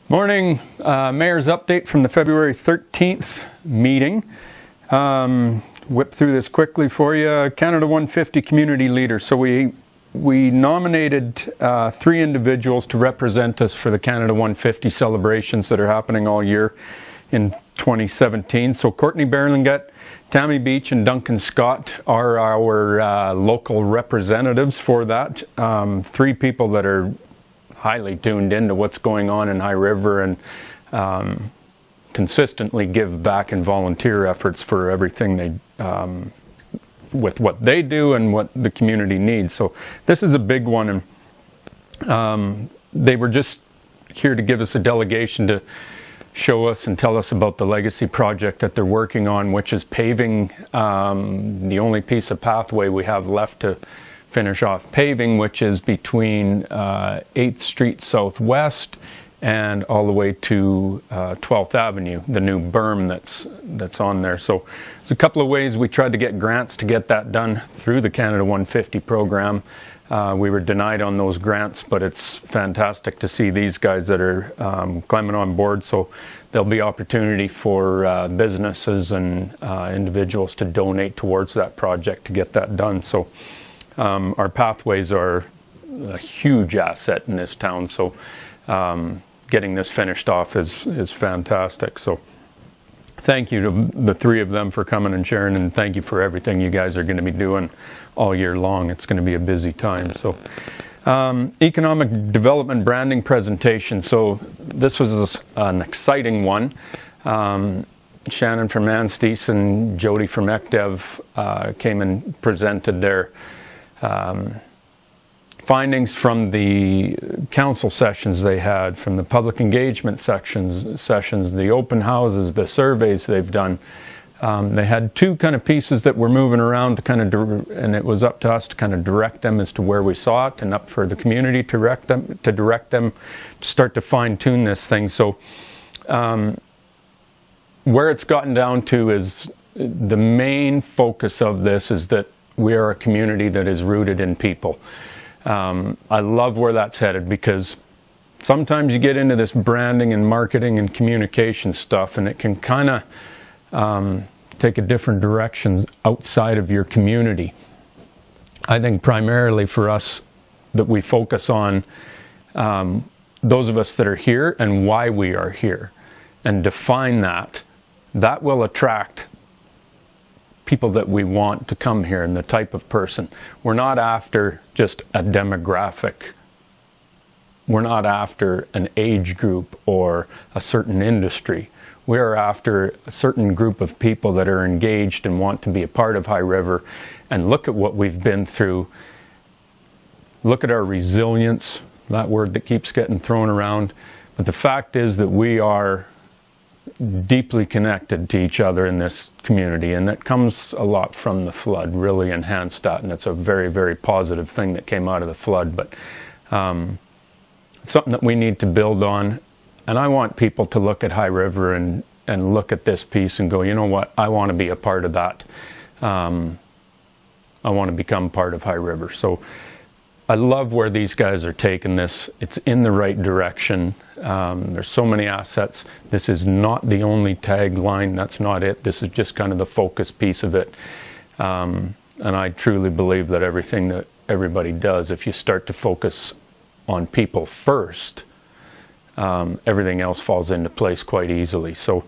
Morning. Mayor's update from the February 13th meeting. Whip through this quickly for you. Canada 150 community leaders. So we nominated 3 individuals to represent us for the Canada 150 celebrations that are happening all year in 2017. So Courtney Berlinget, Tammy Beach, and Duncan Scott are our local representatives for that. 3 people that are highly tuned into what's going on in High River and consistently give back in volunteer efforts for everything they with what they do and what the community needs. So this is a big one, and they were just here to give us a delegation to show us and tell us about the legacy project that they're working on, which is paving the only piece of pathway we have left to finish off paving, which is between 8th Street Southwest and all the way to 12th Avenue, the new berm that's on there. So there's a couple of ways we tried to get grants to get that done through the Canada 150 program. We were denied on those grants, but it's fantastic to see these guys that are climbing on board. So there'll be opportunity for businesses and individuals to donate towards that project to get that done. So our pathways are a huge asset in this town, so getting this finished off is fantastic. So thank you to the 3 of them for coming and sharing, and thank you for everything you guys are going to be doing all year long. It's going to be a busy time. So economic development branding presentation. So this was an exciting one. Shannon from Anstey's and Jody from ECDEV came and presented their findings from the council sessions they had, from the public engagement sessions, the open houses, the surveys they've done. They had 2 kind of pieces that were moving around to kind of, and it was up to us to kind of direct them as to where we saw it, and up for the community to direct them to start to fine tune this thing. So where it's gotten down to is the main focus of this is that we are a community that is rooted in people. I love where that's headed, because sometimes you get into this branding and marketing and communication stuff, and it can kind of take a different direction outside of your community. I think primarily for us that we focus on those of us that are here and why we are here, and define that. That will attract people that we want to come here and the type of person. We're not after just a demographic. We're not after an age group or a certain industry. We are after a certain group of people that are engaged and want to be a part of High River. And look at what we've been through. Look at our resilience, that word that keeps getting thrown around. But the fact is that we are deeply connected to each other in this community, and that comes a lot from the flood. Really enhanced that, and it's a very, very positive thing that came out of the flood. But it's something that we need to build on, and I want people to look at High River and look at this piece and go, you know what, I want to be a part of that. I want to become part of High River. So I love where these guys are taking this. It's in the right direction. There's so many assets. This is not the only tagline. That's not it. This is just kind of the focus piece of it. And I truly believe that everything that everybody does, if you start to focus on people first, everything else falls into place quite easily. So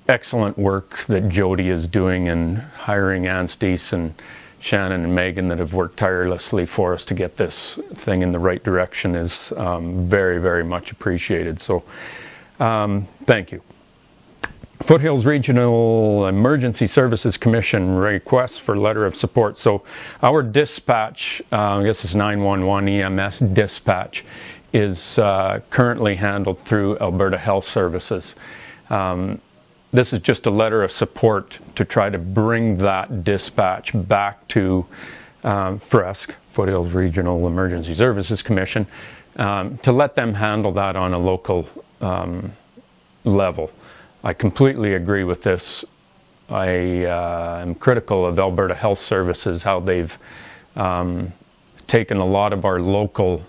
excellent work that Jody is doing in hiring Anstey's and Shannon and Megan that have worked tirelessly for us to get this thing in the right direction is very, very much appreciated. So thank you. Foothills Regional Emergency Services Commission request for letter of support. So our dispatch, I guess it's 911 EMS dispatch, is currently handled through Alberta Health Services. This is just a letter of support to try to bring that dispatch back to FRESC, Foothills Regional Emergency Services Commission, to let them handle that on a local level. I completely agree with this. I am critical of Alberta Health Services, how they've taken a lot of our local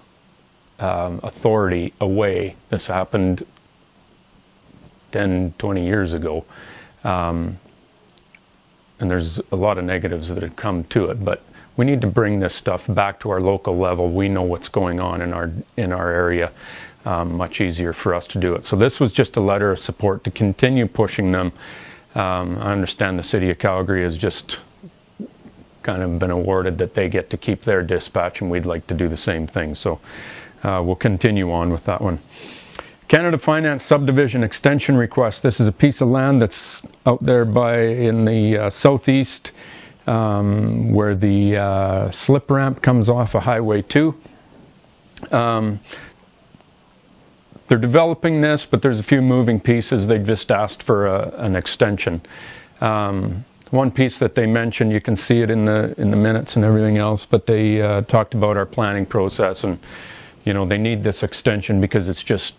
authority away. This happened 10, 20 years ago. And there's a lot of negatives that have come to it, but we need to bring this stuff back to our local level. We know what's going on in our area. Much easier for us to do it. So this was just a letter of support to continue pushing them. I understand the City of Calgary has just kind of been awarded that they get to keep their dispatch, and we'd like to do the same thing. So we'll continue on with that one. Canada Finance Subdivision Extension Request. This is a piece of land that's out there in the southeast where the slip ramp comes off of Highway 2. They're developing this, but there's a few moving pieces. They just asked for an extension. One piece that they mentioned, you can see it in the minutes and everything else, but they talked about our planning process, and they need this extension because it's just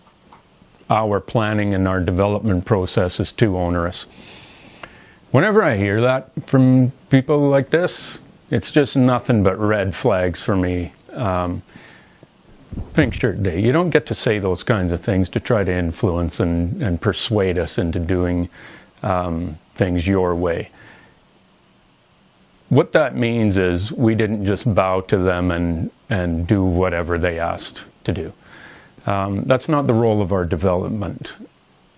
our planning and our development process is too onerous. Whenever I hear that from people like this, it's just nothing but red flags for me. Pink Shirt Day. You don't get to say those kinds of things to try to influence and persuade us into doing things your way. What that means is we didn't just bow to them and do whatever they asked to do. That's not the role of our development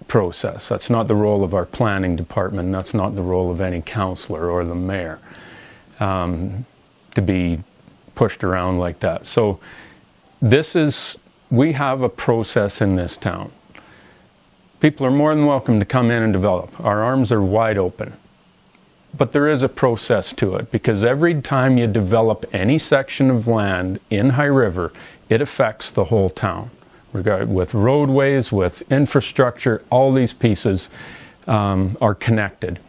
process. That's not the role of our planning department. That's not the role of any councillor or the mayor to be pushed around like that. So we have a process in this town. People are more than welcome to come in and develop. Our arms are wide open. But there is a process to it, because every time you develop any section of land in High River, it affects the whole town. With roadways, with infrastructure, all these pieces are connected.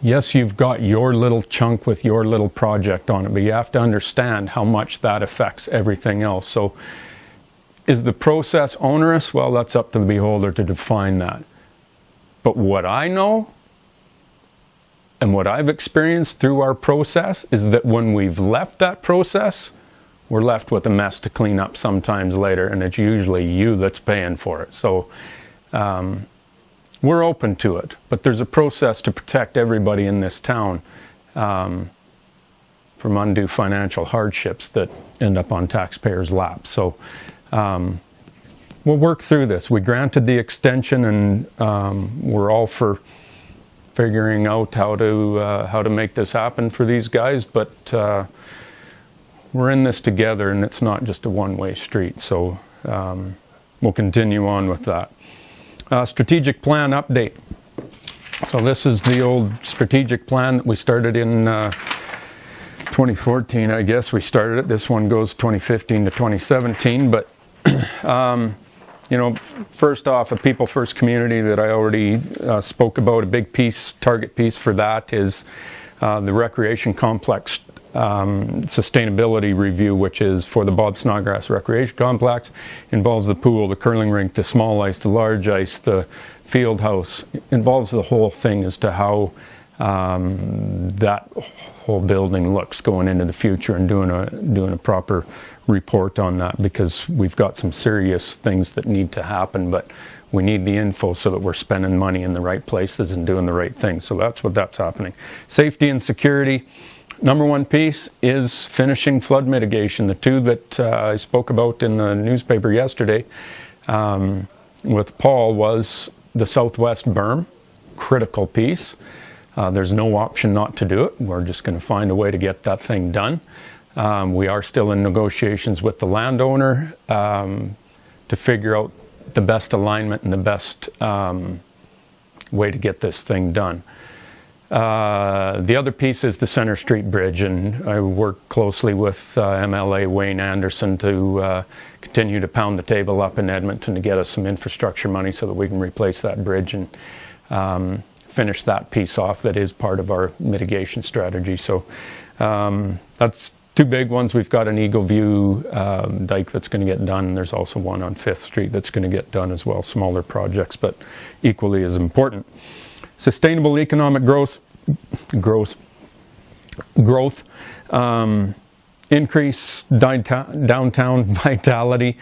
Yes, you've got your little chunk with your little project on it, but you have to understand how much that affects everything else. So is the process onerous? Well, that's up to the beholder to define that. But what I know and what I've experienced through our process is that when we've left that process, we're left with a mess to clean up sometimes later, and it's usually you that's paying for it. So we're open to it, but there's a process to protect everybody in this town from undue financial hardships that end up on taxpayers' laps. So we'll work through this. We granted the extension, and we're all for figuring out how to make this happen for these guys, but we're in this together, and it's not just a one-way street. So we'll continue on with that. Strategic plan update. So this is the old strategic plan that we started in 2014, I guess we started it. This one goes 2015 to 2017, but first off, a people first community that I already spoke about. A big piece, target piece for that is the recreation complex sustainability review, which is for the Bob Snodgrass Recreation Complex. Involves the pool, the curling rink, the small ice, the large ice, the field house. Involves the whole thing as to how that whole building looks going into the future, and doing a proper report on that, because we've got some serious things that need to happen, but we need the info so that we're spending money in the right places and doing the right thing. So that's happening. Safety and security. Number one piece is finishing flood mitigation. The two that I spoke about in the newspaper yesterday with Paul was the southwest berm, critical piece. There's no option not to do it. We're just going to find a way to get that thing done. We are still in negotiations with the landowner to figure out the best alignment and the best way to get this thing done. The other piece is the Center Street Bridge, and I work closely with MLA Wayne Anderson to continue to pound the table up in Edmonton to get us some infrastructure money so that we can replace that bridge and finish that piece off. That is part of our mitigation strategy. So that's two big ones. We've got an Eagle View dike that's going to get done. There's also one on 5th Street that's going to get done as well. Smaller projects, but equally as important. Sustainable economic growth. increase downtown vitality.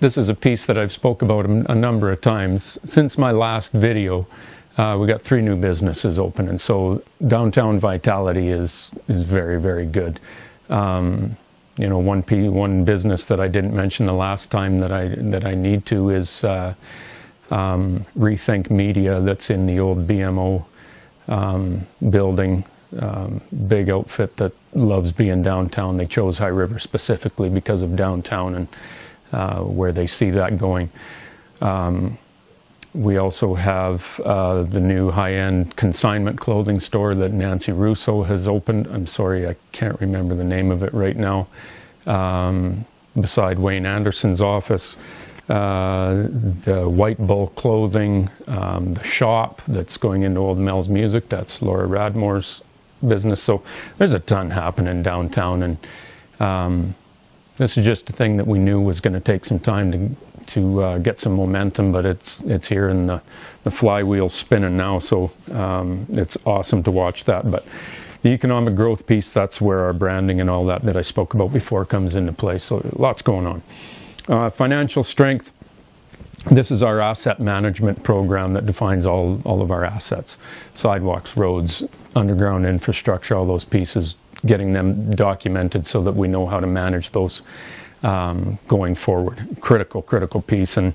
This is a piece that I've spoke about a number of times. Since my last video, we got 3 new businesses open, and so downtown vitality is very, very good. You know, one business that I didn't mention the last time that I need to is Rethink Media, that's in the old BMO building. Big outfit that loves being downtown. They chose High River specifically because of downtown and where they see that going. We also have the new high-end consignment clothing store that Nancy Russo has opened. I'm sorry, I can't remember the name of it right now. Beside Wayne Anderson's office. The White Bull clothing, the shop that's going into Old Mel's Music, that's Laura Radmore's business. So there's a ton happening downtown, and this is just a thing that we knew was going to take some time to get some momentum, but it's here and the flywheel's spinning now, so it's awesome to watch that. But the economic growth piece, that's where our branding and all that I spoke about before comes into play, so lots going on. Financial strength, this is our asset management program that defines all of our assets. Sidewalks, roads, underground infrastructure, all those pieces, getting them documented so that we know how to manage those going forward. Critical piece. And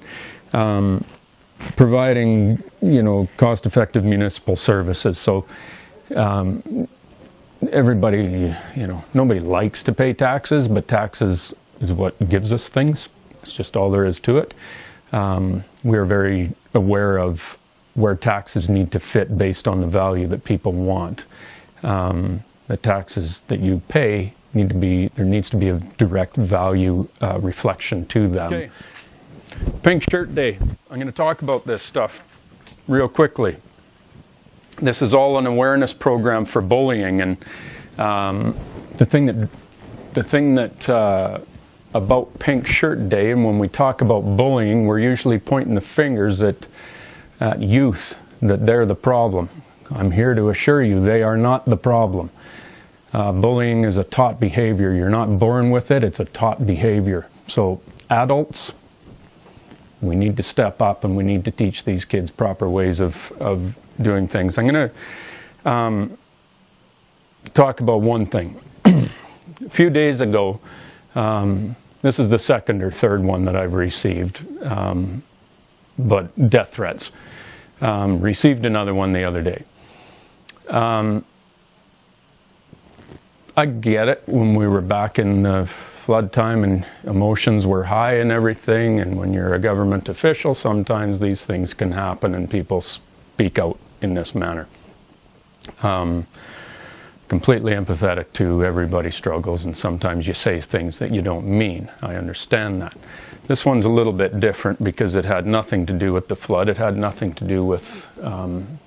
providing, you know, cost-effective municipal services. So everybody, you know, nobody likes to pay taxes, but taxes is what gives us things. It's just all there is to it. We are very aware of where taxes need to fit based on the value that people want. The taxes that you pay need to be, there needs to be a direct value reflection to them. Okay. Pink Shirt Day. I'm going to talk about this stuff real quickly. This is all an awareness program for bullying, and the thing that about Pink Shirt Day, and when we talk about bullying, we're usually pointing the fingers at youth, that they're the problem. I'm here to assure you they are not the problem. Bullying is a taught behavior. You're not born with it, it's a taught behavior. So adults, we need to step up and we need to teach these kids proper ways of doing things. I'm going to talk about one thing. A few days ago, this is the second or third one that I've received, but death threats. Received another one the other day. I get it, when we were back in the flood time and emotions were high and everything, and when you're a government official, sometimes these things can happen and people speak out in this manner. Completely empathetic to everybody's struggles, and sometimes you say things that you don't mean. I understand that. This one's a little bit different because it had nothing to do with the flood. It had nothing to do with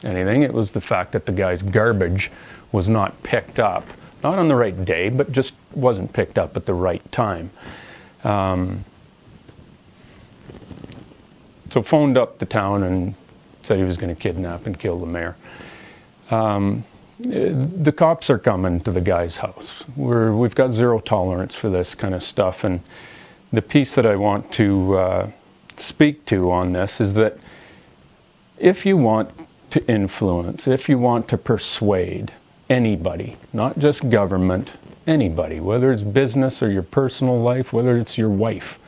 anything. It was the fact that the guy's garbage was not picked up. Not on the right day, but just wasn't picked up at the right time. So phoned up the town and said he was going to kidnap and kill the mayor. The cops are coming to the guy's house. We've got zero tolerance for this kind of stuff, and the piece that I want to speak to on this is that if you want to influence, if you want to persuade anybody, not just government, anybody, whether it's business or your personal life, whether it's your wife,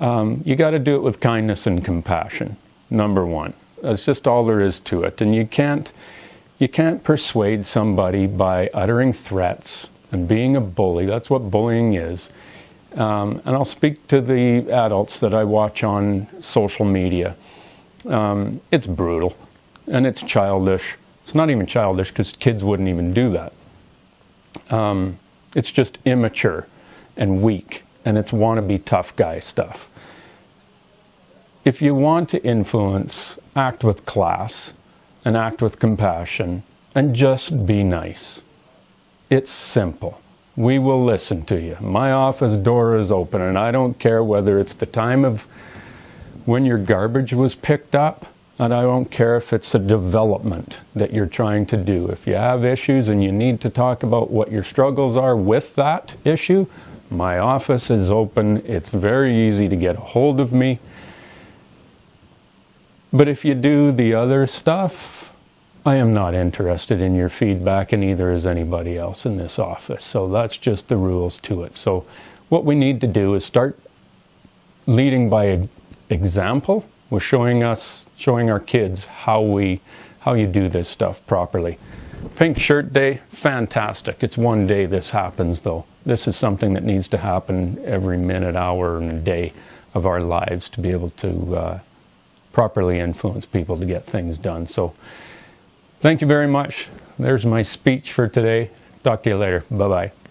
you got to do it with kindness and compassion, number one. That's just all there is to it. And you can't persuade somebody by uttering threats and being a bully. That's what bullying is. And I'll speak to the adults that I watch on social media. It's brutal and it's childish. It's not even childish because kids wouldn't even do that. It's just immature and weak, and it's wannabe tough guy stuff. If you want to influence, act with class and act with compassion and just be nice. It's simple. We will listen to you. My office door is open, and I don't care whether it's the time of when your garbage was picked up And I don't care if it's a development that you're trying to do. If you have issues and you need to talk about what your struggles are with that issue, my office is open. It's very easy to get a hold of me. But if you do the other stuff, I am not interested in your feedback, and neither is anybody else in this office. So that's just the rules to it. So what we need to do is start leading by example. We're showing our kids how you do this stuff properly. Pink Shirt Day, fantastic. It's one day this happens, though. This is something that needs to happen every minute, hour, and day of our lives to be able to properly influence people to get things done. So thank you very much. There's my speech for today. Talk to you later. Bye-bye.